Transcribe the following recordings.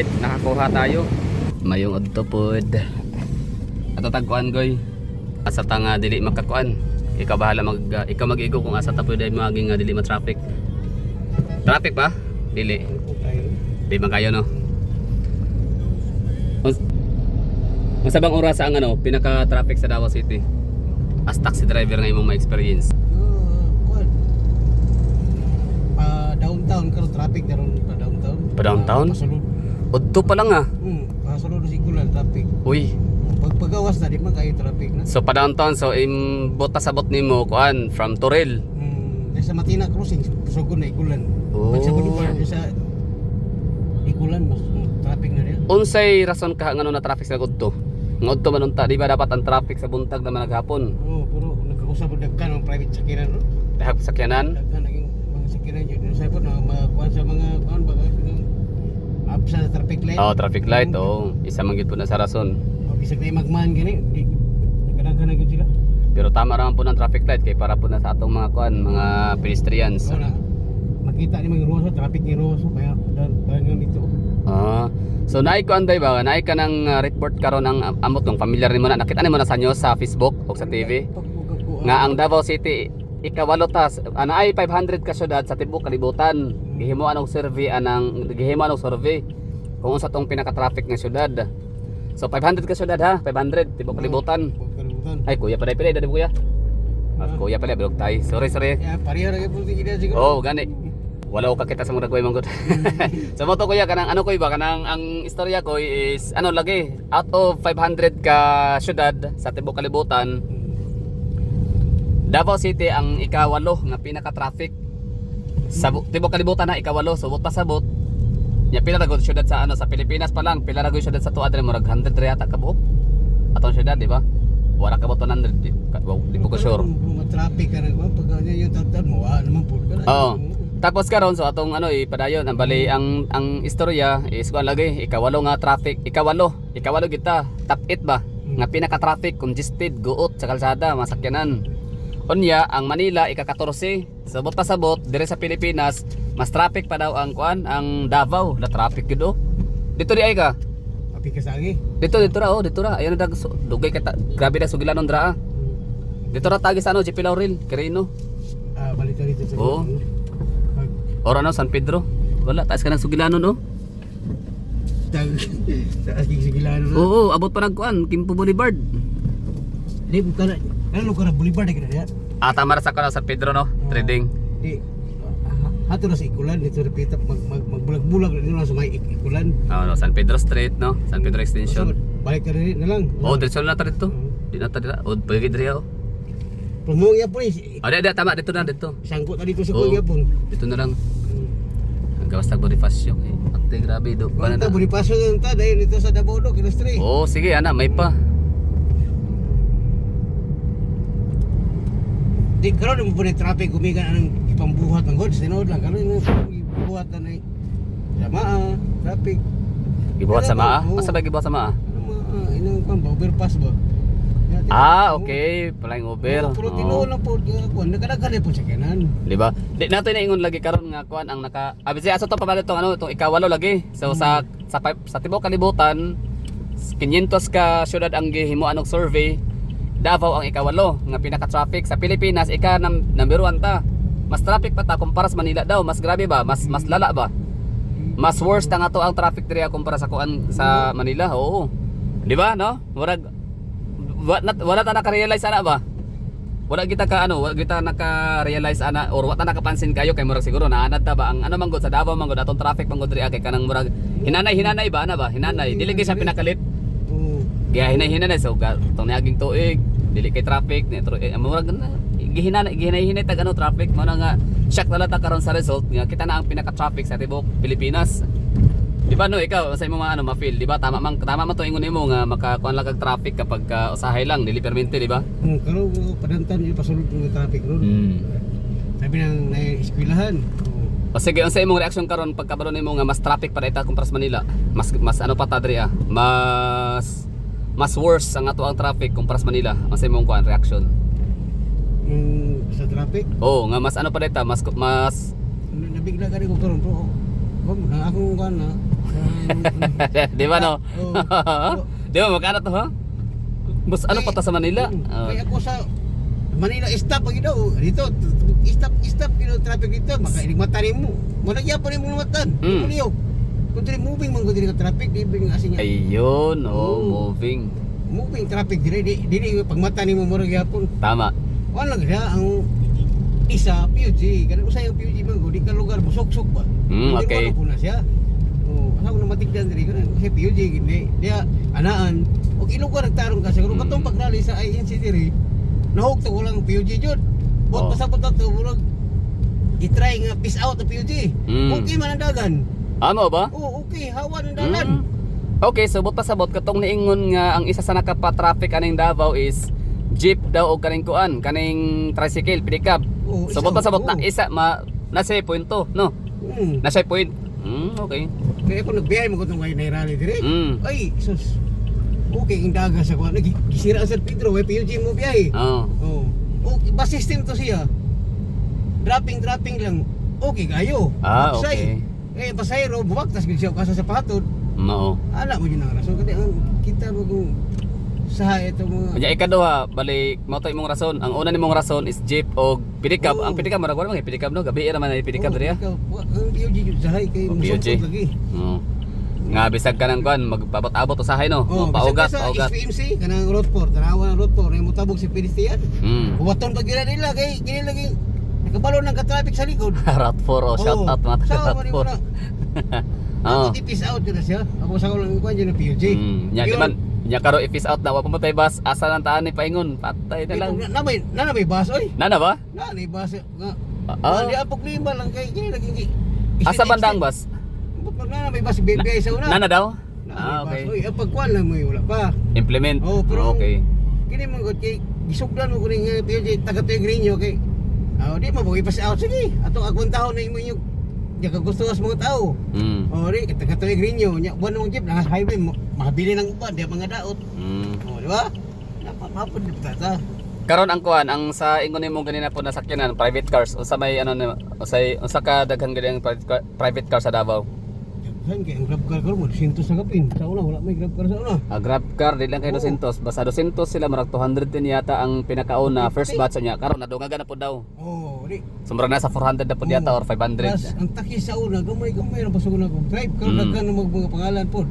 light, nakakuha tayo. Mayong adto pod. Ato tagkuan goy. Asa ta nga dili makakuan. Ikaw bahala ikaw mag-igo kung asa ta pud ay maging dili ma-traffic. Traffic ba? Dili. Di man kayo no. Unsa bang oras ang pinaka-traffic sa Davao City? As taxi driver nga imong ma-experience. Downtown karo traffic daron pa downtown. Pa downtown? Udto pa lang ah. Pasulod si kulan traffic. Uy. Pagpagawas na di man kayo traffic na. So pa downtown so butas sabot nimo kuan from Toril. Sa Matina crossing sugod na ikulan. Oh. Pag sa Boulevard sa ikulan mas traffic na diyan. Unsay rason ka ngano na traffic sa udto? Nga udto man unta di ba dapat ang traffic sa buntag naman naghapon? Puro nagkausap og dagkan ang private sakyanan no. Dahag sakyanan. Dagkan naging mga sakyanan jud sa pod na makuan sa mga kuan ba absa sa traffic light. Oh, traffic light. Oh, isa man gid po na sa rason. Bisag na magman gani, di nagdaghan na gud sila. Pero tama raman po ng traffic light kay para po na sa atong mga kuan, mga pedestrians. Wala. Makita ni mga roso, traffic ni roso kaya dagan dito. So naay ko anday ba? Naay ka ng report karon ang amot ng familiar nimo na nakita nimo na sa news sa Facebook o sa TV nga ang Davao City ikawalo tas ay 500 ka syudad sa tibuok kalibutan. Gihimuan og survey kung unsa tong pinaka-traffic nga syudad. So 500 ka syudad ha, 500 tibuok kalibutan. Ay kuya pala dali kuya. Kuya pala bilog tay. Sorry. Ya pareha ra gyud kita siguro. Oh, gani. Wala ko kakita sa mga kuya manggod. Sa moto kuya kanang koy ba kanang ang istorya ko is lagi out of 500 ka syudad sa tibuok kalibutan. Davao City ang ikawalo nga pinaka-traffic. Sa tibuok kalibutan na ikawalo, so bot pasabot. Nya pila ra gyud syudad sa sa Pilipinas pa lang, pila ra gyud syudad sa tuwa diri murag 100 ra yata ka buok. Atong syudad, di ba? Wala ka ba 100? Di ko ka sure. Traffic ka na ba pag yung tatad mo, naman pud ka. Oo. Tapos karon so atong ipadayon ang bali ang istorya is kuan lagi ikawalo nga traffic, ikawalo kita top 8 ba nga pinaka-traffic congested guot sa kalsada masakyanan. Unya ang Manila ika-14. Sabot pasabot dire sa Pilipinas mas traffic pa daw ang kuan ang Davao, na traffic gid. Dito di ay ka. Api ka sagi. Dito ra. Ayan na dugay ka grabe na sugilanon dra. Dito ra tagi sa GP Laurel, Quirino. Balita dito sa. Oo. Ora San Pedro. Wala taas ka ng sugilanon no. Taas kig sugilanon. Oo, abot pa nagkuan Kimpo Boulevard. Di bukan. Ano ka na Boulevard ka na diyan? Tama ra sa kana San Pedro no, trading. Di hato na sa ikulan dito repita magbulag-bulag na sa may ikulan. No, San Pedro Street no, San Pedro Extension. Balik ka na lang. Oh, diretso na ta dito. Di na ta dira. Oh, pagi diri oh. Pumong yapon Ada tama dito na dito. sangkot na dito sa yapon. Dito na lang. Gawas tag Bonifacio eh. Ate grabe do. Basta Bonifacio lang ta dahil dito sa Davao do Kilostri. Oh, sige ana, may pa. Di karon mo pud traffic gumikan ang ipambuhat ng goods tinod lang karon yung ibuhat na sama traffic. Gibuhat sa maa? Asa ba gibuhat sa maa? Inang kan overpass ba? Okay, palang Uber. Pero tinuod lang po kuan nagdaghan po sa kanan. Di ba? Di natin na ingon lagi karon nga kuan ang naka abisi aso to papalit tong itong ikawalo lagi. So sa tibuok kalibutan 500 ka syudad ang gihimuan og survey. Davao ang ikawalo nga pinaka-traffic sa Pilipinas number 1 ta. Mas traffic pa ta kumpara sa Manila daw, mas grabe ba? Mas lala ba? Mas worse ta nga to ang traffic diri kumpara sa kuan sa Manila. Oo. Di ba no? Wala ta naka-realize ana ba? Wala kita naka-realize ana or wala ta nakapansin kayo kay murag siguro naanad ta ba ang manggod sa Davao manggod atong traffic manggod diri kay kanang murag hinanay ba ana ba? Hinanay. Dili gyud siya pinakalit. Kaya hinay-hinay so itong niaging tuig dili kay traffic murag na gihinay tag traffic mo na nga shock na lata karon sa result nga kita na ang pinaka-traffic sa tibuok Pilipinas. Di ba no ikaw sa imo mga ma-feel di ba tama man to ingon nimo nga makakuan lang kag traffic kapag usahay lang dili permente di ba? Karon padantan yung pasulod ng traffic ron. Sabi nang eskwelahan. O sige, unsa imong reaksyon karon pagkabalo nimo nga mas traffic pa dita kumpara sa Manila? Mas ano pa ta diri mas worse ang ato ang traffic kumpara sa Manila. Unsa imong kuan reaction? Sa traffic? Oo, nga mas ano pa dita, mas nabigla ka rin ko karon po. Akong kuan na Di ba no? Oo. Di ba magkano to ha? Mas ano pa ta sa Manila? Kaya ako sa Manila stop pag daw dito stop traffic dito makailig mata nimo. Malagya pa nimo matan. Muliyo. Kung dili moving man ko dili ka traffic di bing asin niya. Ayun, Oo. Moving traffic dili pag mata nimo murag yapon. Tama. Wala lang siya ang isa PUG kanang usay ang PUG man di ka lugar busok-sok ba. Okay. Wala po na siya. Oh, asa ko na matigdan diri kanang kasi PUG gini dia anaan og ilugar nagtarong ka siguro katong pagrally sa INC diri. Nahog to ko lang PUG jud. Bot pasabot to murag i-try nga peace out ang PUG. Okay man ang dagan. Amo ba? Oh, okay, hawa ng dalan. Okay, so bot pasabot katong niingon nga ang isa sa nakapa-traffic aning Davao is jeep daw o kaning kuan, kaning tricycle, pedicab. Oo, So isa, bot pasabot na oo. isa nasa point to, no? Nasa point. Okay. Kaya ako nagbiyahe mo ko itong way na rally dire. Ay, sus. Okay, yung daga sa kuha. Nagisira sa San Pedro, may PUG mo biyahe. Oh. Oh. Okay, bus system to siya. Dropping lang. Okay kayo. Okay. Eh, pasayro, buwaktas gid siya kasa sa patod. Mao. Ala mo yun ang rason. Kasi ang kita mo kung sa ito mga... Kanya ikaduha, balik mo to imong rason. Ang una nimong rason is jeep o pedicab. Oo. Ang pedicab marag wala mga pedicab no, gabi ra man ay pedicab diri. Ikaw, ang PUG yun sahay kay Oh, musukot PUG. lagi. Oo. Nga bisag ka nang kuan, magpabot-abot usahay no. Oh, Paugat, sa paugat. SPMC, kanang road 4, tanawa ng road 4, na mutabog si pedestrian. Buwaton pag nila kay gini lagi nakabalo ng ka-traffic sa likod. Rat 4 oh, shout out mga Sa Rat mo na. 4. Oo. Ako tipis out yun na siya. Ako sa ulang kuan dyan ng PUG. Nya di man, nya karo if is out na wa pumatay bus, asa nang taan ni paingon, patay na lang. Na may bus oy. Nana ba? Na may bus nga. Ah. Di apok lima lang kay gini lagi. Asa bandang bus? Na may bus BBI sa una. Nana daw? Na may Okay. bus. Oy, apag kuan lang mo wala pa. Implement. Oh, pero Okay. kini mo gud kay gisugdan mo kuning PUG taga Tigrinyo kay. Di mabuhi pa sa out sige. Atong agwang taon na imo yung diya ka gusto sa mga tao. Oh, di taga Tigrinyo nya buwan mong jeep na highway makabili ng uban di mga daot. Oh, di ba? Napapapod di ta. Karon ang kuan, ang sa ingon nimo ganina po nasakyanan private cars unsa may ano unsa ka daghang gani ang private car sa Davao? Kan kay ang grab car ko mo 200 sa kapin. Sa una wala may grab car sa una. Grab car di lang kay 200, basta 200 sila marag 200 din yata ang pinakauna first batch niya. Karon nadungagan na po daw. Oh, di. Sumra na sa 400 na po yata or 500. Plus, ang takis sa una gamay ra pasugod ako. Drive karon daghan ng mga pangalan pod.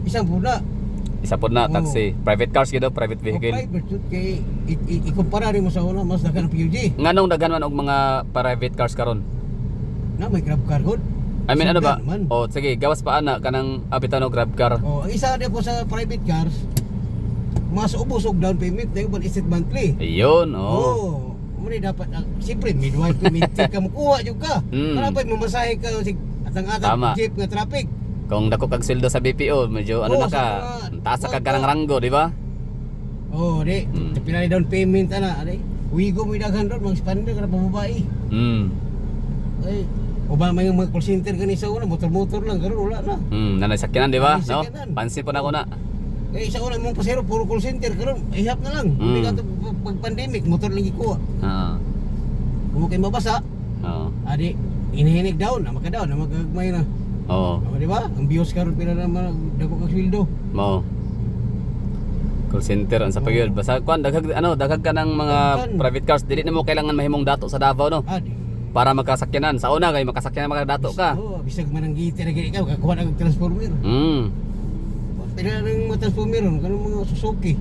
Isang puna. Isa po na taxi. Private cars gid private vehicle. Private jud kay ikumpara mo sa una mas daghan ang PUG. Nganong daghan man og mga private cars karon? Na may grab car god. I mean ano ba? Naman. Oh, sige, gawas pa ana kanang abitan og grab car. Oh, ang isa din po sa private cars, mas ubos og down payment dahil ba isip monthly. Ayun, oh. Oh, muna dapat siyempre midwife payment ka mo kuha jud ka. Para pa mamasahe ka sig atang-atang Tama. jeep nga traffic. Kung dako kag sweldo sa BPO, medyo ano na ka, taas ka kanang ranggo, di ba? Oh, di. Pila down payment ana, di. Wigo mo daghan ron mga expander ka babae. Ay, uban may mga call center gani sa una motor-motor lang karon wala na. Nanay sakyanan, di ba? No? Sakyanan. Pansin po na ako na. Eh sa una mong pasero puro call center karon ihap na lang. Hindi ka to pag pandemic motor lang ikuha. Kung kay mabasa, Oo. adi inihinig down, na makadaw na magagmay na. Oo. Oh, di ba? Ang bios karon pila naman dako ka sweldo. Mo. Call center ang sa pagyud. Basta kuan daghag ka ng mga Daghan. private cars, dili na mo kailangan mahimong dato sa Davao no. Adi. Para magkasakyanan. Sa una kay makasakyanan makadato ka. Oh, bisag man ang gite na gani ka kakuha na og transformer. Pila nang mga transformer ron kanang mga Suzuki.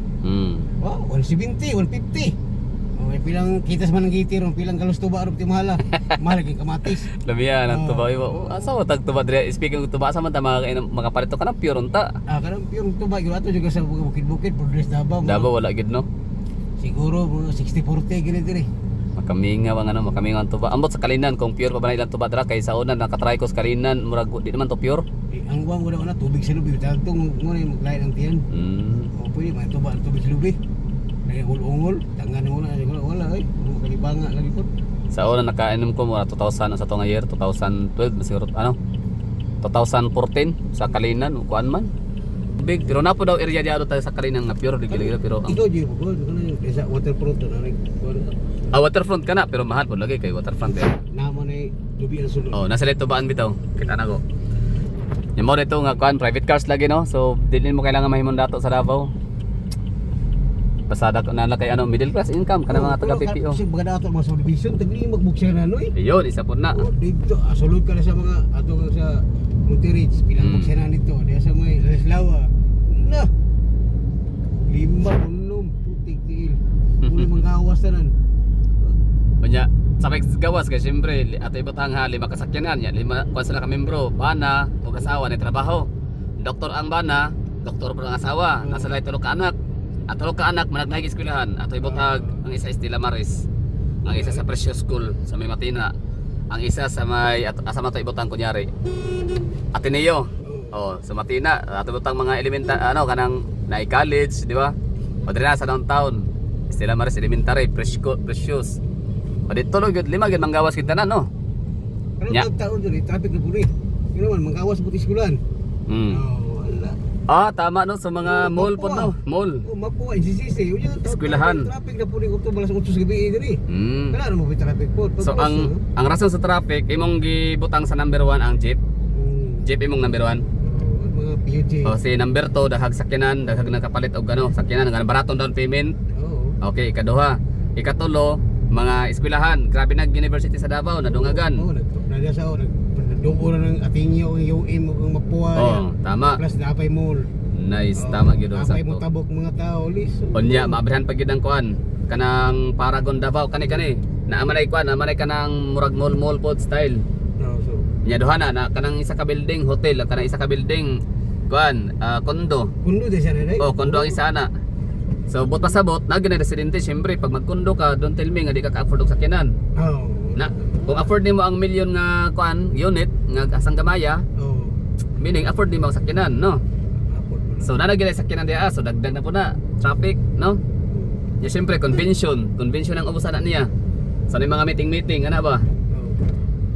Wow, 170, 150. Oh, may pilang kitas man ang gite ron, pilang kalos tuba ron ti mahala. Mahal gyud kamatis. Labihan ang Oo. tuba ibo. Asa wa tag tuba dire? Speaking of tuba sa man ta makapalito ka ng pure unta. Kanang pure tuba gyud ato juga sa bukid-bukid Progress Davao. Davao wala gid no. Siguro mga 60-40 gini dire. Makamingaw ang makamingaw ang tuba. Ambot sa Kalinan kung pure pa ba na ilang tuba dra kay sa una nakatry ko sa Kalinan murag di naman to pure. Ang uwang wala tubig sa lubi, tagtong mo na maglain ang tiyan. O pwede may tuba ang tubig sa lubi. Nagingul-ungol, tangan mo na siguro wala ay. Mga kalibanga lagi po. Sa una nakainom ko mura 2000 sa tong year 2012 siguro 2014 sa Kalinan kuan man. Big pero na po daw area diado tayo sa Kalinan nga pure ligil pero Ikaw di po ko kana sa waterfront na rin. waterfront ka na pero mahal po lagi kay waterfront eh. Naman ay lubi ang sulod. Oh, nasa lito baan bitaw? Kita na ko. Yung mo dito nga kuan private cars lagi no. So dili mo kailangan mahimong dato sa Davao. Pasada ko na kay ano middle class income kana mga taga PPO. Kasi mga dato mga subdivision tagli magbuksan na noy. Ayun, isa po na. Dito sulod ka na sa mga ato sa Monterich pilang buksan na nito. Diya sa may Reslawa. Na. 5 ulom putik tiil. Muli manggawas tanan. Kunya, sabay gawas kay siyempre ato ibutang ha 5 kasakyanan ya 5 kuan sila ka membro, bana ug asawa ni trabaho. Doktor ang bana, doktor po ang asawa, nasa lay tulo ka anak. At tulo ka anak managnaig eskwelahan. Ato ibutag ang isa Estela Maris, ang isa sa Precious School sa May Matina, ang isa sa may asa man to ibutang kunyari. Ateneo. Oh, sa Matina, ato ibutang mga elemental ano kanang Nai College, di ba? O diri na sa downtown. Estela Maris Elementary, Precious. O dito lo gyud 5 gyud manggawas kita na no. Ano Nya. taon diri traffic na puri. Yun man manggawas buti eskwelahan. Wala. Tama no sa mga mall po no, mall. Mapo NCCC yun Eskwelahan. traffic na puri ko to balas 8 sa gabi diri. Kana mo bi traffic po. So ang rason sa traffic imong gibutang sa number 1 ang jeep. Jeep imong number 1. Mga PUJ. O si number 2 dahag sakyanan, dahag nakapalit og ano, sakyanan nga baraton down payment. Oo. Okay, ikaduha. Ikatulo, mga eskwelahan. Grabe nag university sa Davao nadungagan. Oo, nagdala sa nagdugo na ng Ateneo, UM ug Mapua. Tama. Plus napay mall. Nice, tama gyud sa Napay mo tabok mga tao liso. Unya, maabrihan pa gyud ang kuan. Kanang Paragon Davao kani naamanay kuan, naamanay kanang murag mall pod style. So Nya duha na kanang isa ka building hotel, kanang isa ka building kuan, kondo. kundo de siya na dai. Kondo ang isa na. So bot pasabot na gina residente syempre pag magkondo ka, don't tell me nga di ka afford og sakyanan. Oo. Na kung afford nimo ang milyon nga kuan unit nga asang gamaya, Oo. meaning afford nimo ang sakyanan, no? Apod mo na. So na gina sakyanan diha, so dagdag na po na traffic, no? Ya syempre convention ang ubusan na niya. So ni mga meeting ana ba? Oo.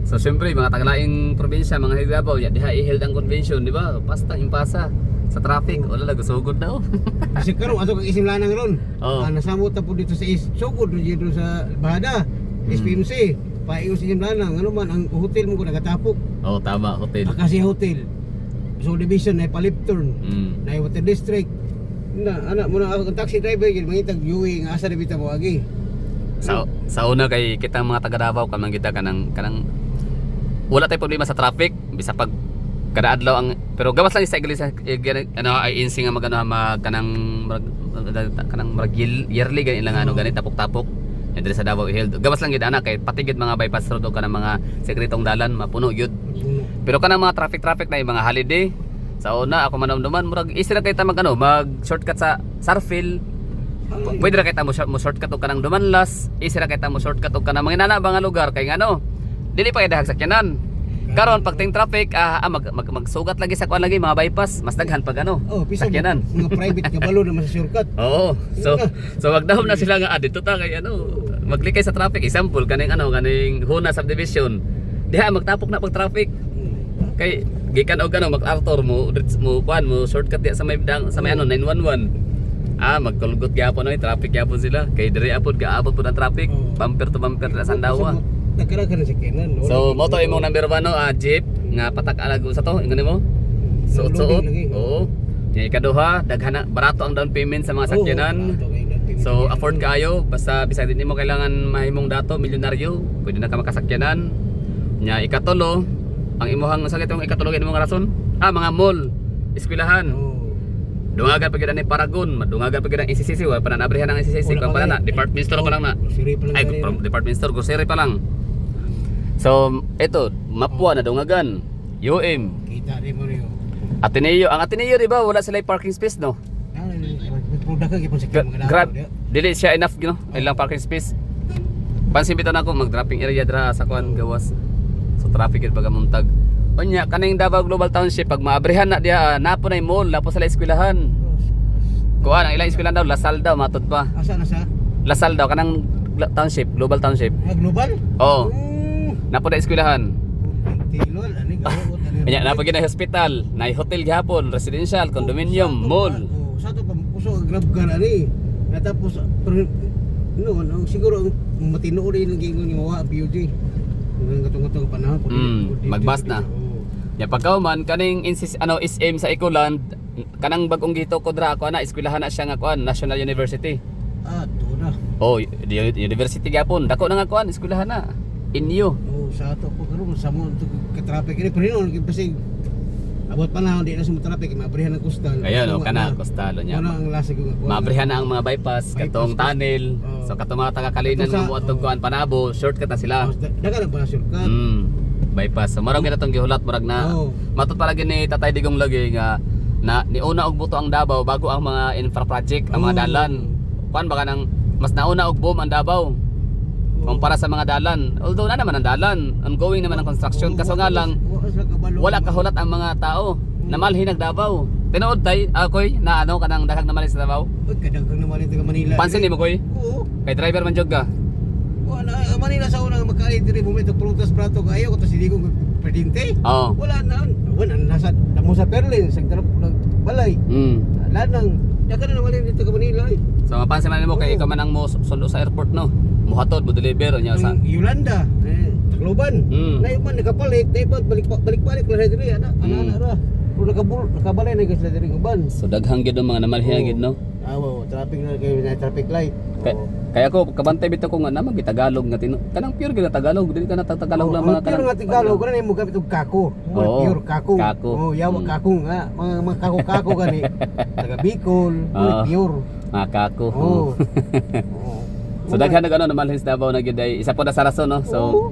So syempre mga tagalaing probinsya, mga Higabaw, ya diha i-held ang convention, di ba? Pasta impasa sa traffic, wala lang sugod na oh. Kasi karon ato kag isimlanang ron. Oo. Nasamot ta po dito sa sugod dito sa Bahada. SPMC. Paiyo sa isimlanang ano man ang hotel mo ko nagatapok. Oh, tama, hotel. Kasi hotel. So division na palipturn. Na water district. Na anak mo na ako ang taxi driver gyud mangitag viewing asa na bitaw mo agi. Sa una kay kitang mga taga Davao kanang kita kanang wala tay problema sa traffic bisa pag kada adlaw ang pero gawas lang sa iglesia ano ay insi nga magano kanang yearly gani ilang ano gani tapok-tapok diri sa Davao i-held gawas lang gid ana kay patigid mga bypass road o kanang mga sekretong dalan mapuno gyud pero kanang mga traffic na yung mga holiday sa una ako manamduman murag isira kay ta mag shortcut sa Sarfil. Pwede ra kay ta mo shortcut og kanang Dumanlas, isira kay ta mo shortcut og kanang mga nana mga lugar kay ngano dili pa kay dahag sakyanan. Karon pag ting traffic magsugat lagi sa kuan lagi mga bypass, mas daghan pag ano. Pisang sakyanan. mga private nga balo naman sa shortcut. Oo. So magdahom na sila nga dito ta kay ano, maglikay sa traffic example kaning Huna subdivision. Diha magtapok na pag traffic. Kay gikan og mag-Arthur mo kuan mo shortcut diha sa may 911. Magkulgot gyapon oy traffic gyapon sila kay diri apod gaabot pud ang traffic bumper to bumper na Sandawa. Nagkaragan sa sakyanan. So mo to imong number 1 no jeep nga patak alago sa to ingani mo. Suot. Oo. Nya ikaduha daghan na barato ang down payment sa mga sakyanan. So afford kaayo basta bisag din mo kailangan mahimong dato milyonaryo pwede na ka makasakyanan. Nya ikatulo ang imuhang sakit yung ikatulo kay imong rason mga mall eskwelahan. Dungagan pa gyud ni Paragon, madungagan pa gyud ang SCCC, wala pa na nabrihan ang SCCC kung pa na department store pa lang na. Ay, from department store grocery pa lang. So, ito, Mapua na dungagan. UM. Kita rin mo rin. Ateneo, ang Ateneo di ba wala sila parking space no? Product ka gipon sa Grab. Dili siya enough no, ilang parking space. Pansin bitaw nako mag-dropping area dra sa kuan gawas. So traffic gid baga muntag. Unya kaning Davao Global Township pag maabrihan na diha napo nay mall lapo sa eskwelahan. Kuan ang ilang eskwelahan daw Lasal daw matud pa. Asa na sa? Lasal daw kanang township, Global Township. Global? Oo. Napo na eskwelahan. Tilol ani gawot ani. Unya napo gid na hospital, nay hotel gihapon, residential, condominium, mall. Sa to puso grab ka na ni. Natapos no siguro matinuod rin ang gingon ni mawa PUJ. Ang gatong-gatong panahon magbas na. Ya pagkauman kaning SM sa Ecoland kanang bagong gito ko dra ako na eskwelahan na siya nga kuan National University. To na. Oh, university gyapon. Dako na nga kuan eskwelahan na. Inyo. Sa ato po karon sa mo ka traffic ini pero kasi abot pa na di na sa traffic maabrihan ang coastal. Ayun o kana kostalo nya. Ano ang lasa ko nga. Maabrihan na ang mga bypass katong tunnel. So katong mga taga-Kalinan nga moadtog kuan Panabo, shortcut na sila. Daga na ba shortcut? Bypass. So marag na tong gihulat marag na. Matud para gini Tatay Digong lagi nga na niuna og buto ang Davao bago ang mga infra project, ang mga dalan. Kuan baka nang mas nauna og boom ang Davao. Kumpara sa mga dalan. Although na naman ang dalan, ongoing naman ang construction kaso nga lang wala kahulat ang mga tao. Namalhin ang Davao. Tinuod tay akoy na ano kanang daghang namalhin sa Davao. Kadaghang namalhin sa Manila. Pansin nimo koy? Oo. Kay driver man jud ka. Wala Manila sa unang magkalit diri momento prutas brato kayo ko to si Digong presidente. Oo. Wala na. Wala nasa damo sa Perlin sa balay. Wala nang daga na namalhin dito sa Manila. So mapansin man nimo kay ikaw man ang mo sundo sa airport no. Muhatod mo deliver nya sa Yolanda, Tacloban. Na man nakapalit, balik-balik lang diri ana ra. Pero nakabalay na guys diri uban. So daghang gyud ang mga namalhin gyud no. Traffic na kay na traffic light. Kaya ko kabantay bitaw ko nga naman Tagalog nga kanang pure gyud na Tagalog dili ka na Tagalog lang mga kanang nga Tagalog kana mo gamit og kako. Pure kako. Yawa kako nga mga kako gani. Taga Bicol, pure. Mga kako. So daghan na gano'n namalhin sa Davao na gyud ay isa po na sa rason no. So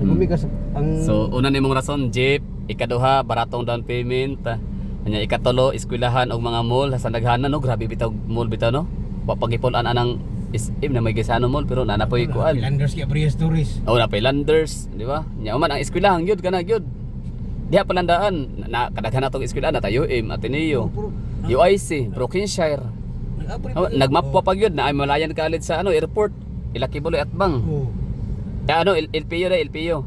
gumigas ang So una nimong rason jeep, ikaduha baratong down payment, nya ikatulo eskwelahan og mga mall sa daghanan no. Grabe bitaw mall bitaw no. Wa pagipulan anang SM na may gisano mall pero nanapoy kuan. Landers kay Brias Tourist. Na pay Landers, di ba? Nya man ang eskwelahan gyud kana gyud. Diha palandaan na kadaghan natong eskwelahan na tayo Ateneo, UIC, Brookshire. Nagmap pa yun na ay Malayan College sa airport Ilakibuloy at Bang. Kaya LPO na LPO.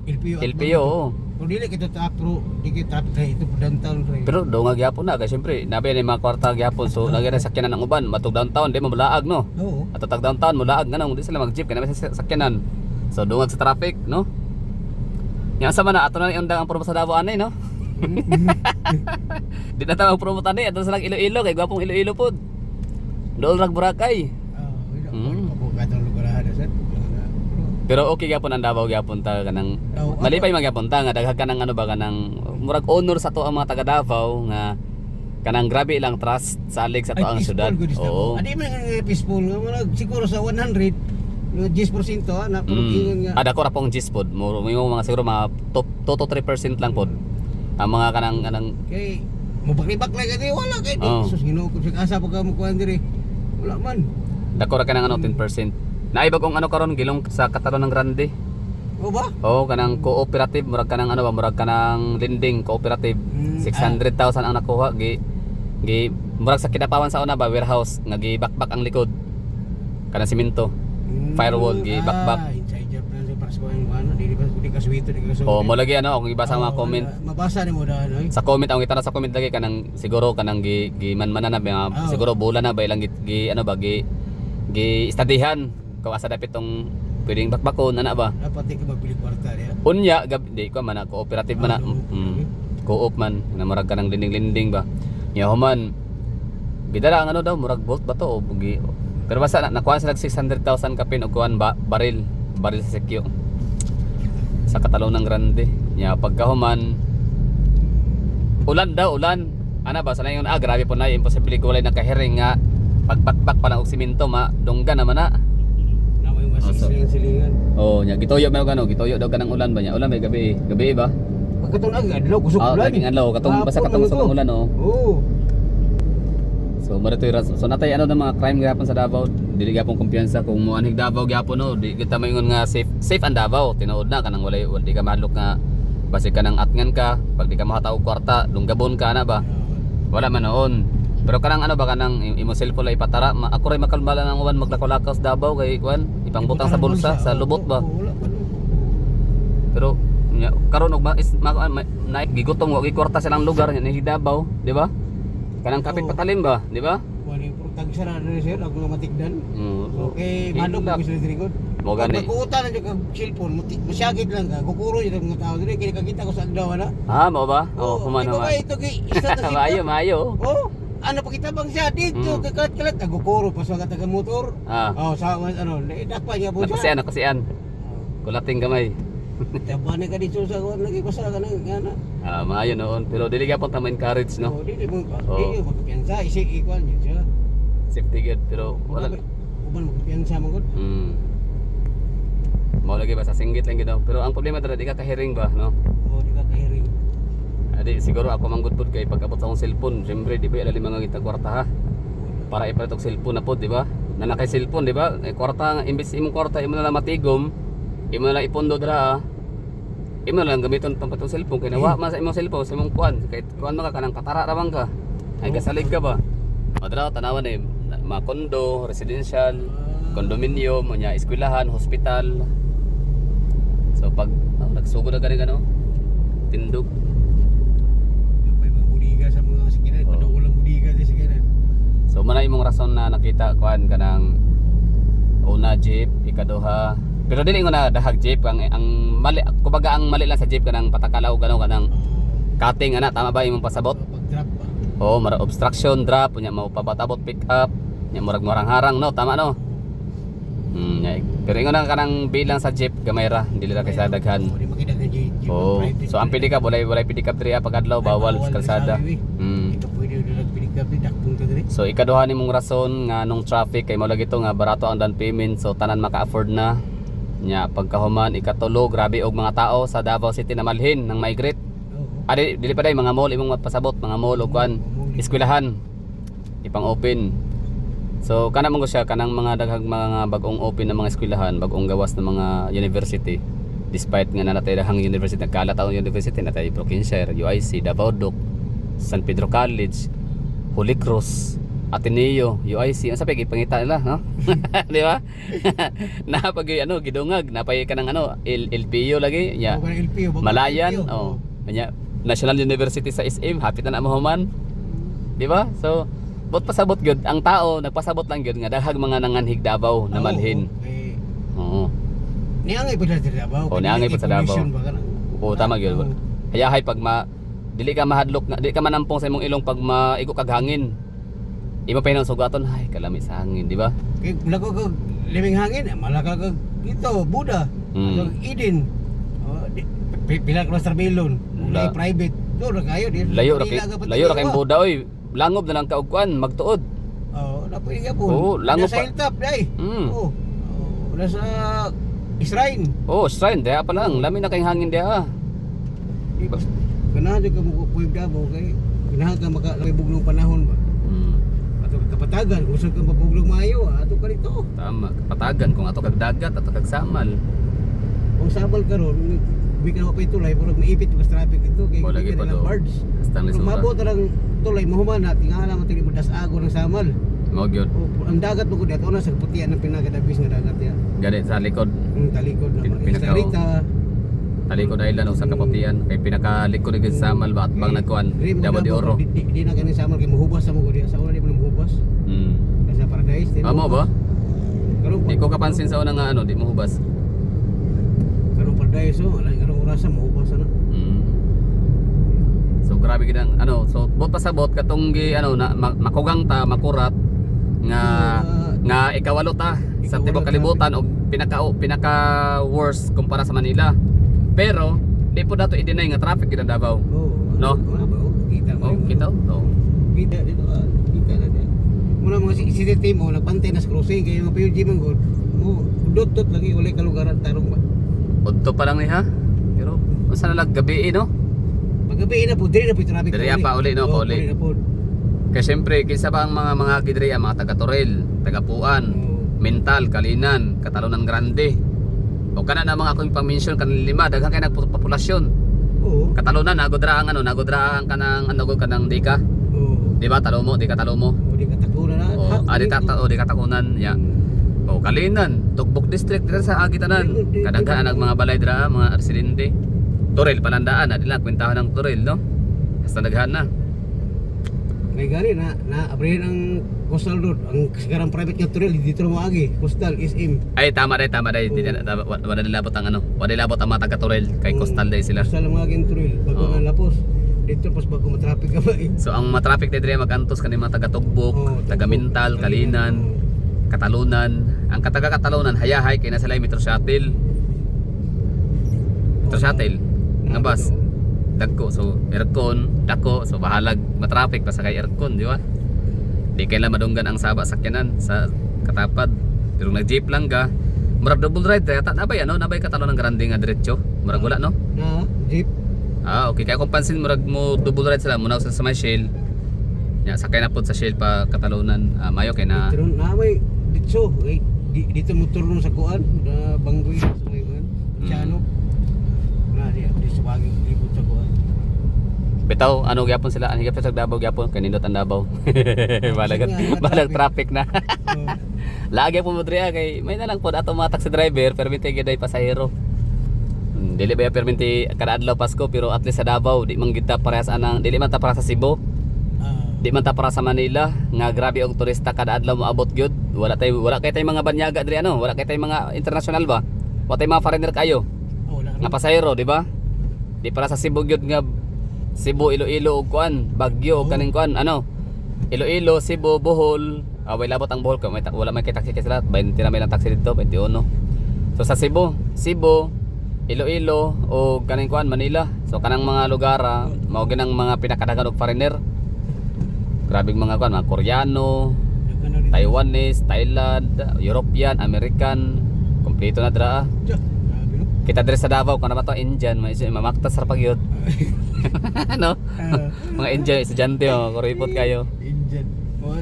LPO. Kung dili kito tapro, di kita tapro ito downtown. Pero do nga gyapon na kay syempre nabi ni mga kwarta gyapon so nagyara sakyanan ang uban matug downtown di mo mulaag no. Oo. At tag downtown mulaag nga nang di sila mag-jeep kay nabi sa sakyanan. So dungag sa traffic no. Nya sa man ato na undang ang promo sa Davao anay no. Di na ta mag-promote ani ato sa Iloilo kay gwapong Iloilo pod. Dool rag Boracay. Pero okay gyapon ang Davao gyapon ta kanang malipay magyapon ta nga daghang kanang ano ba kanang murag honor sa to ang mga taga Davao nga kanang grabe lang trust sa alig sa to ang syudad. Oo. Adi man nga peaceful nga murag siguro sa 100 10% na nga. Ada ko ra pong G-spod mo mga siguro mga 2 to 3% lang pod. Ang mga kanang kay mabakli-bakli kay wala kay sus Ginoo ko asa pag mo kuan diri. Wala man. Dako ra kanang 10%. Naibag kong karon gilong sa Katalon ng Grande. O ba? Oo, kanang cooperative murag kanang murag kanang lending cooperative. 600,000 ang nakuha gi murag sa kinapawan sa una ba warehouse nga gibakbak ang likod. Kanang simento. Firewall gibakbak. Inside job na sa para sa kuan di ka suwito di ka. Oh, mo lagi akong ibasa mga comment. Mabasa nimo da Sa comment ang kita sa comment lagi kanang siguro kanang gi man-manan na siguro bulan na ba ilang gi studyhan kung asa dapat tong pwedeng bakbakon ana ba. Dapat ka magbili kwarta diya. Unya di ko man cooperative man na. Co-op man na murag kanang linding-linding ba. Nya human bidala ang daw murag bolt ba to o bugi. Pero basta nakuha sila 600,000 kapin og kuan baril sa sekyo. Sa Katalon ng Grande. Nya pagkahuman ulan ana ba sanay yun grabe po na imposible ko walay nakahiring nga pagbakbak pa lang og simento donggan naman na may silingan. Nya gitoyo daw kanang ulan ba nya ulan ba gabi ba pagkatong adlaw kusog ulan laging adlaw basta katong sa ulan so marito so natay ng mga crime gyapon sa Davao dili gyapon kumpiyansa kung moanhig Davao gyapon di kita maingon nga safe ang Davao tinuod na kanang walay di ka malok nga basi kanang atngan ka pag di ka makataog kwarta lunggabon ka na ba wala man noon pero kanang ba kanang imo cellphone ay patara ako ray makalmala nang uban maglakaw-lakaw sa Davao kay kuan ipangbutang sa bulsa sa lubot ba pero karon og gigutom wa kwarta silang lugar ni Davao di ba kanang kapit patalim ba di ba wali purtag sara na sir ako matikdan okay madog ko sa dirigod Mo gani. Pagkuutan na yung cellphone, masyagit lang ka, kukuro yung mga tao. Dili, kinakita ko sa agdawa na. Mo ba? Human Di ba naman. ba ito kay isa na Maayo, maayo. Oh, ano pakitabang siya dito, kakalat-kalat, nagkukuro pa sa kataga motor. Sa ano, dakpa niya po siya. Nakasian. Kulating gamay. Taba na ka dito sa kuwan, lagi basa ka ng gana. Maayo noon. Pero dili ka punta ma-encourage, no? Dili mo magkapiyansa, isik ikuan yun siya. Safety good, pero wala. Uban magkapiyansa mo gud. Mau lagi ba sa singgit lang ginaw. Pero ang problema dara di ka kahiring ba, no? Di ka kahiring. Adi siguro ako manggod pud kay pagkabot sa akong cellphone, syempre di ba ilalim mga kita kwarta ha. Para ipatok cellphone na pod, di ba? Na nakay cellphone, di ba? Kwarta, imbes imong kwarta imo na lang matigom, imo na lang ipondo dra. Imo na lang gamiton pang patong cellphone kay nawa man sa imong cellphone sa imong kuan, kay kuan man ka kanang katara ra man ka. Ay kasalig ka ba? O dra tanawan ni mga kondo, residential, condominium, nya eskwelahan, hospital. So pag nagsugod na gani gano, tindog. May mga budiga sa mga sikiran, paduulang budiga sa sikiran. So man imong rason na nakita kuan kanang una jeep, ikaduha. Pero dili ko na dahag jeep ang mali, kumbaga ang mali lang sa jeep kanang patakalaw gano kanang cutting ana, tama ba imong pasabot? Pag-drop pa. Mara obstruction drop, nya mao pabatabot pick up, nya murag harang no, tama no? Pero ingon na kanang bilang sa jeep gamay ra, dili ra kay sa daghan. Di makita ka jeep. So ang pili ka walay pedicab diri pag adlaw bawal sa kalsada. Ito pwede ulit pinikap ni dakpong ka diri. So ikaduha nimong rason nga nung traffic kay mao lagi to nga barato ang down payment, so tanan maka-afford na. Nya pagkahuman ikatulo, grabe og mga tao sa Davao City na malhin nang migrate. Dili pa day mga mall imong magpasabot, mga mall og kuan, eskwelahan ipang open. So kana man ko siya kanang mga daghang mga bagong open na mga eskwelahan, bagong gawas na mga university. Despite nga natay daghang university, nagkalat ang university natay Brookshire, UIC, Davao Doc, San Pedro College, Holy Cross, Ateneo, UIC, ang sabi gipangita nila, no? Di ba? Napag gidungag, napay kanang LPU lagi, nya. Malayan, nya National University sa SM, hapit na mahuman. Di ba? So, bot pasabot gyud ang tao, nagpasabot lang gyud nga daghang mga nanganhig Davao na malhin. Oo. Niangay pa sa Davao. Niangay pa sa Davao. Tama gyud. Hayahay pag dili ka mahadlok, dili ka manampong sa imong ilong pag maigo kag hangin. Imo pa nang sugaton, ay kalami sa hangin, di ba? Kay lago kag liming hangin, malaka kag ito, Buda, kag Eden. Pila ka sa Bilon, ulay private. Do ra kayo di. Layo ra kay Buda oy. Langob na lang ka og kuan, magtuod. Napoy ka po. Langob sa hilltop dai. Wala sa Shrine. Shrine diha pa lang, lami na kay hangin diha. Ganahan ka mo puwib Davao kay ganahan ka makalibog ng panahon ba. Ato kapatagan, kung saan ka mabuglog maayo, ato ka rito. Tama, kapatagan kung ato kag dagat, ato kag samal. Kung samal karon, Uwi ka na pa itulay, pero maipit yung traffic ito. Kaya lagi pa do. Kung mabot lang tulay, mahuman na, tingala mo tingin mo dasago ng samal. Mo gyud. Ang dagat mo ko dito, na sa kaputian ng pinakadabis nga dagat yan. Gani sa likod. Talikod na. Pinaka Rita. Talikod island o sa kaputian. Kay pinakalikod ng samal ba at bang nagkuan. Davao de Oro. Di na ganun samal, kay mahubas sa mo ko diya. Sa una di mo mahubas. Sa Paradise. Amo ba? Di ko kapansin sa una nga di mo hubas. Karong Paradise, karong orasa mahubas na. So grabe gid ang so bot pasabot katong gi makugang ta makurat nga ikawalo ta sa tibok kalibutan og pinaka worst kumpara sa Manila. Pero di po dato i-deny nga traffic gid ang Davao. No? Kita mo. Kita Kita dito. Kita na diyan. Muna mga CCTV mo nagpantay na sa crossing kay mga PUG man gud. Mo dot lagi ulay kalugaran tarong ba. Udto pa lang ni ha. Pero unsa na lag gabi no? Paggabi na po, diri na po traffic. Diri pa uli no, uli. Kaya syempre, kinsa ba ang mga gidri, mga taga Toril, taga Puan, Mental, Kalinan, Catalonan Grande. O kana na mga akong pang-mention kanang lima, daghang kay nagpopulasyon. Oo. Catalonan nagodra ang kanang kanang Dika. Oo. Di ba Talomo, Dika Talomo. O di katakunan na. Di katakunan ya. O Kalinan, Tugbok District dira sa Agitanan. Kadaghan ang mga balay dira, mga residente. Toril palandaan na dila kwentahan ng Toril no. Hasta daghan na. May gani na abrihan ang Coastal Road. Ang sekarang private nga turil dito mo agi, Coastal SM. Ay tama day. Wala nilabot ang ano. Wala nilabot ang mga taga-Turel kay Coastal day sila. Coastal mga aging turil bago nga lapos. Dito pas bago matraffic ka ba eh. So ang matraffic day dire magantos kani mga taga-Tugbok, taga-Mintal, Kalinan, Katalunan. Ang kataga-Katalunan hayahay kay na sila Metro Shuttle. Metro Shuttle. Nga bus. Dagko so aircon, dako so bahalag matraffic pa sa kay aircon, di ba? Di kailan madunggan ang saba sakyanan sa katapad. Pero nag-jeep lang ka. Murag double ride yata na ba yan, no? Nabay katalo ng grande nga diretso. Murag wala, no? Na jeep. Okay, kaya kung pansin murag mo double ride sila muna sa may Shell. Ya, sakay na pod sa Shell pa Katalunan. Mayo kay na Pero na may dito dito mo turno sa kuan, Banggoy sa may kuan. Chano. Na diya dito baging libot sa kuan. bitaw ano gyapon sila ang higap sa Davao gyapon kay nindot ang Davao. Balag traffic na. Lagi po mo diri kay may na lang pod ato mga taxi driver permite gyud ay pasahero. Dili ba permite kada adlaw Pasko pero at least sa Davao di man gyud ta parehas anang dili man ta para sa Cebu. Di man ta para sa Manila nga grabe og turista kada adlaw moabot gyud. Wala kay tay mga banyaga diri ano, wala kay tay mga international ba. Wa tay mga foreigner kayo. Nga pasahero, di ba? Di para sa Cebu gyud nga Cebu, Iloilo ug kuan, Baguio ug kaning kuan ano. Iloilo, Cebu, Bohol. Way labot ang Bohol kay wala may kay taxi kay sila. 20 na may lang taxi dito, 21. So sa Cebu, Iloilo o kaning kuan Manila. So kanang mga lugar mao ginang mga pinakadagan og foreigner. Grabing mga kuan, mga Koreano, Taiwanese, Thailand, European, American, kompleto na dra. Kita diri sa Davao kana ba to Indian, may mamaktas ra pagyud. Ano? Mga Indian estudyante koripot kayo. Indian.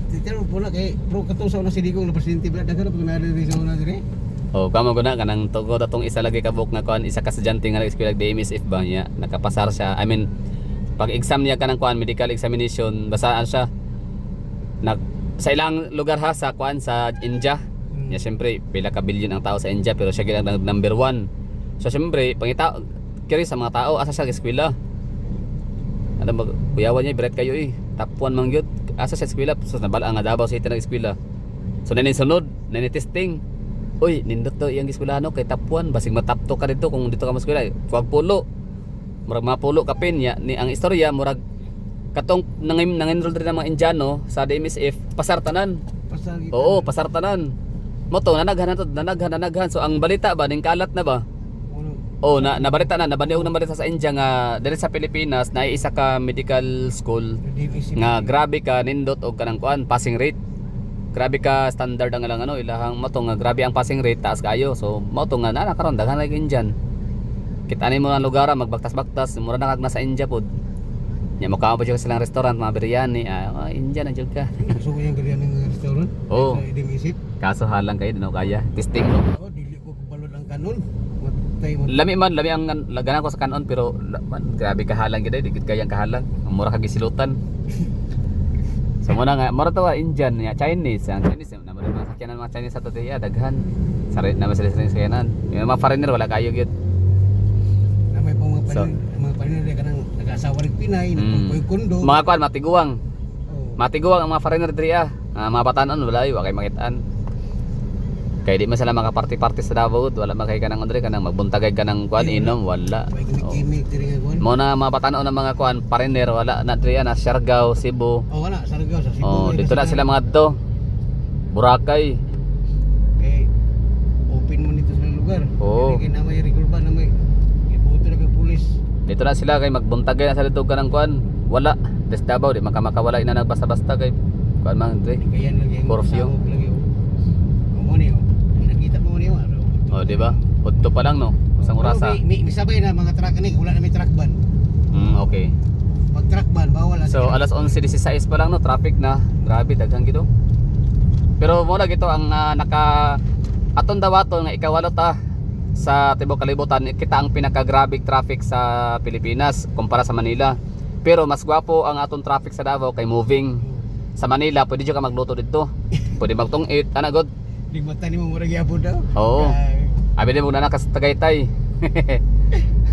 Teacher pula kay pro katusaw na si Digong na presidente bila daghan pag may diri sa una diri. Kamo guna kanang tugo datong isa lagi ka book na kuan isa ka estudyante nga nag-eskwela DMSF ba niya nakapasar siya. I mean pag exam niya kanang kuan medical examination basaan siya sa ilang lugar ha sa kuan sa India. Ya syempre pila ka bilyon ang tao sa India pero siya gyud ang number 1. So syempre pangita kiri sa mga tao asa siya eskwela. Ano ba buyawan niya biret kayo top 1 man gyud asa sa eskwela so nabala nga Davao City nag eskwela. So nanin sunod nanin testing. Uy nindot to iyang eskwelano kay top 1 basig matap 2 ka dito kung dito ka mo eskwela. Wag pulo. Murag mapulo ka pin ya ni ang istorya murag katong nang-enroll din ng mga Indiano sa DMSF pasartanan. Oo, pasartanan. Moto nanaghan. So ang balita ba ning kalat na ba? Nabalita na nabaniog na balita sa India nga diri sa Pilipinas na isa ka medical school nga grabe ka nindot og kanang kuan passing rate. Grabe ka standard ang lang ano ilahang moto nga grabe ang passing rate taas kayo. So moto nga na karon daghan lagi Indian. Kita-ani mo ang lugar magbaktas-baktas mura na kag nasa India pod. Nya mo ka pa silang restaurant mga biryani Indian na jud ka. So yung biryani ng restaurant. Oo. Dimisip. Kaso halang kayo dino kaya testing no. Dili ko kabalo ang kanon. Lami ang laganan ko sa kanon pero grabe kahalang gid digit kayang kahalang mura kag gisilutan. So muna nga mura to Indian ya Chinese ang Chinese na mga sakyanan mga Chinese ato diya daghan sarit na sila sakyanan yung mga foreigner wala kayo gid na may mga foreigner kanang nag-asawa rig Pinay nagpuy kondo mga kuan matiguang ang mga foreigner diya mga batanon wala kay makitaan. Kaya di man sila makaparty-party sa Davao, wala man kay kanang andre kanang magbuntagay kanang kuan inom wala. Mo na mga batanon ng mga kuan foreigner wala na diri na Siargao, Cebu. Wala Siargao sa Cebu. Dito na sila mga dito. Boracay. Open mo dito sa lugar. Oo. Kaya na may rekurba na may libuto na kay pulis. Dito na sila kay magbuntagay na sa dito kanang kuan. Wala. Des Davao di makamawala ina nagbasta-basta kay kuan man diri. Kaya lagi curfew. Mo niyo. Nakita mo niyo. Di ba? Udto pa lang no. Isang orasa. May sabay na mga truck ni wala na may truck ban. Okay. Pag truck ban bawal. So alas 11:16 pa lang no, traffic na. Grabe daghang gido. Pero mo na gito ang aton dawaton nga ikawalo ta sa tibuok kalibutan kita ang pinakagrabing traffic sa Pilipinas kumpara sa Manila. Pero mas gwapo ang aton traffic sa Davao kay moving. Sa Manila pwede jud ka magluto dito. Pwede magtungit ana god. Di mata ni mo murag gyapon daw. Oo. Abi din mo na kas Tagaytay.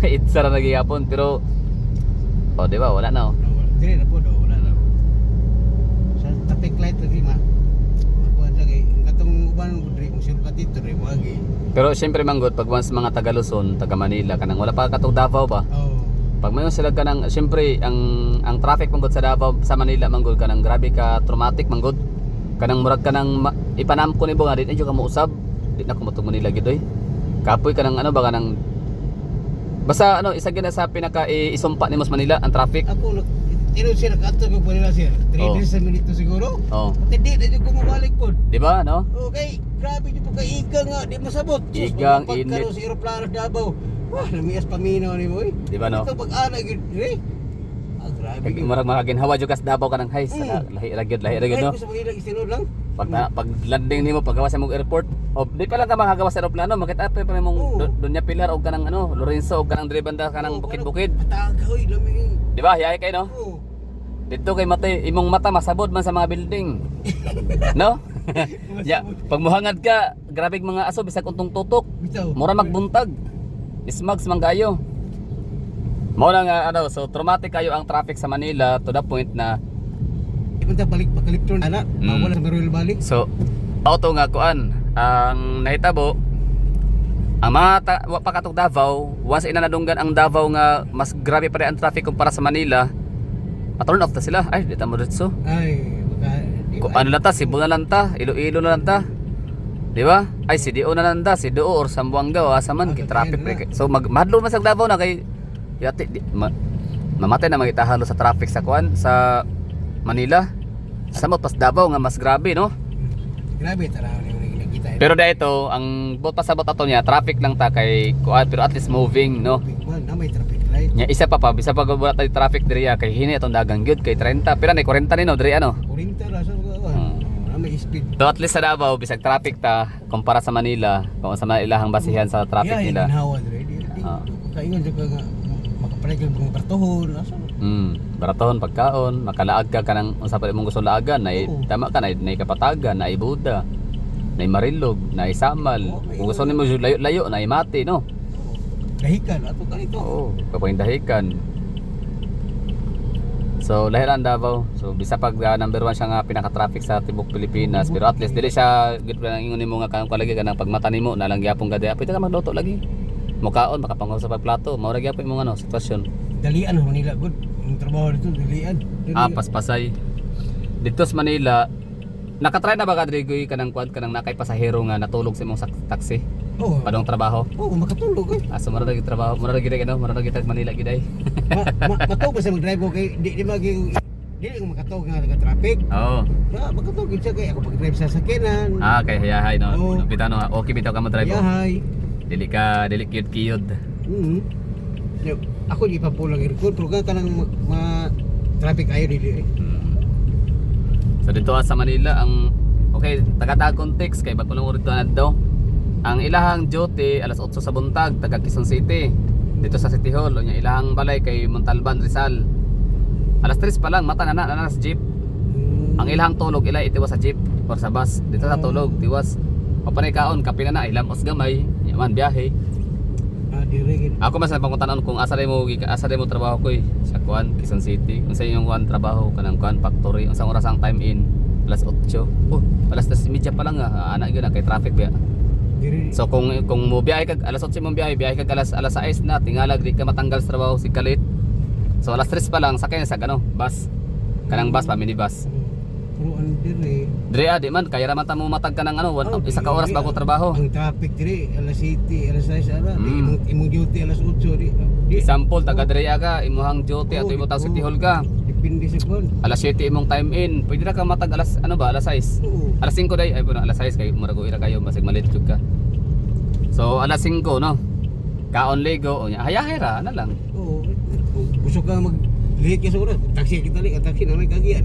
Itsa ra nagyapon pero di ba wala na Dire na po wala na. Pero syempre manggod pag once mga taga Luzon, taga Manila kanang wala pa katong Davao ba. Oh. Pag mayon sila kanang syempre ang traffic manggod sa Davao sa Manila manggod kanang grabe ka traumatic manggod. Kanang murag kanang ipanam ko nimo nga di na ka mo usab. Di na ko mo Manila gid oy. Kapoy kanang ano ba kanang basta ano isa gina sa pinaka isumpa nimo sa Manila ang traffic. Ako sir nakato ko pa nila sir. 3 Oh. days sa minute siguro. Oh. Pati di na ko mabalik po. Di ba no? Okay, grabe yung pagkaiga nga, di masabot. Igang, pagkaro init. sa aeroplano sa Davao. Wah, namias paminaw ni mo eh. Di ba no? Ito pag-ana yun, eh. Ah, grabe Kag yun. murag magaginhawa jud kas Davao kanang hay sa lahi ra gyud no. Ay, gusto mo ilang isinod lang? Pag landing nimo paggawas sa mong airport, o di pa lang ka makagawas sa eroplano, makita pa mong Oo. Doña Pilar og kanang ano, Lorenzo og kanang dire banda kanang bukid-bukid. Pataga, oy, lamig. Di ba? Hiyay kay no? Oo. Dito kay mate, imong mata masabod man sa mga building. No? Ya, pag muhangad ka, grabe mga aso bisag untong tutok. Bitaw. Mura magbuntag. Smugs man kayo. Mo na nga ano, so traumatic kayo ang traffic sa Manila to the point na Punta balik pagkaliptron. Ana, mawala sa Maruel balik. so auto nga kuan ang nahitabo ang mga wa pa katong Davao once inanadunggan ang Davao nga mas grabe pa rin ang traffic kumpara sa Manila ma-turn off ta sila ay dito mo dito Ay, baka... ano lang ta Cebu na lang ta Iloilo na lang ta di ba ay CDO na lang ta CDO or Zamboanga o asa man kay traffic break so mahadlon man sa Davao na kay yati mamatay na magitahalo sa traffic sa kuan sa Manila samot pas Davao nga mas grabe no. Grabe, taraw na yung nakikita. Pero dito, ang bot pasabot ato niya, traffic lang ta kay kuan pero at least moving, no. Big man, na may traffic light. Nya isa pa bisa pag wala tayo traffic diri kay hini atong dagang gyud kay 30, pero nay 40 ni no diri ano. 40 ra sa mga na may speed. So at least sa Davao bisag traffic ta kumpara sa Manila, kung sa mga ilahang basihan sa traffic nila. Ginhawa dire. Kaingon jud ka nga makapalig ang mga bartohon, asa. Baratohon pagkaon, makalaag ka kanang unsa pa imong gusto laagan, nay Oo. tama ka nay kapatagan, nay Buda, nay Marilog, nay Samal. Kung gusto nimo layo-layo, nay Mati, no. Dahikan ato kanito. Oo, kapangdahikan. So lahi ang Davao. So bisa pag number 1 siya nga pinaka-traffic sa tibok Pilipinas, pero at least dili siya gid lang ingon nimo nga kanang kalagi kanang pagmata nimo na lang gyapon gadi. Pwede ka magluto lagi. Mukaon makapangaw sa pagplato, mao ra gyapon imong ano sitwasyon. Dalian ho nila good. Ang trabaho dito dalian. Paspasay. Dito sa Manila, nakatry na ba ka Drigoy kanang kwad kanang nakay pasahero nga natulog sa imong taxi? Oo. Padong trabaho. Oo, makatulog eh. So mara na trabaho, mara na gid ano, mara na gid Manila giday. Matog ba sa mag-drive ko kay di magi dili ko makatog nga taga traffic. Oo. Makatog gid siya kay ako pag-drive sa sakyanan. Kay hayahay no. Oo. Bitaw no, okay bitaw ka mo drive. Yahay. Dili cute. Yo, ako di pa pulang aircon pero ka nang traffic ayo dili. So dito sa Manila ang okay, taga context kay ba't ulit na daw. Ang ilahang duty alas 8 sa buntag taga Quezon City. Dito sa City Hall, nya ilahang balay kay Montalban, Rizal. Alas 3 pa lang mata na sa jeep. Ang ilahang tulog ilay itiwas sa jeep or sa bus. Dito sa tulog tiwas. O panay kaon kape na ilamos gamay, nya man biyahe. Dire. Ako mas napangutanon kung asa mo trabaho ko sa kuan Quezon City. Kung sa inyong kuan trabaho kanang kuan factory, unsang oras ang time in? Alas 8. Alas 10:30 pa lang ana gyud kay traffic ba. Dire. So kung mo biyahe kag alas 8 mo biyahe kag alas 6 na tingala di ka matanggal sa trabaho si kalit. So alas 3 pa lang sakay sa bus. Kanang bus pa minibus. Pero dire. Dire di man kaya ra man ta mo matag ka ng isa ka oras bago trabaho. Ang traffic dire alas 7, alas 6 ara. Imong duty alas 8 di. Example taga dire ka imuhang duty ato imo tag City Hall ka. Depende sa kuan. Alas 7 imong time in. Pwede ra ka matag alas alas 6. Oo. Alas 5 day ay puno alas 6 kay murago ira kayo basig malit jud ka. So alas 5 no. Kaon ligo nya hayahay ra na lang. Oo. Gusto ka mag lihit ka sa oras. Taxi kita li, taxi na may kagian.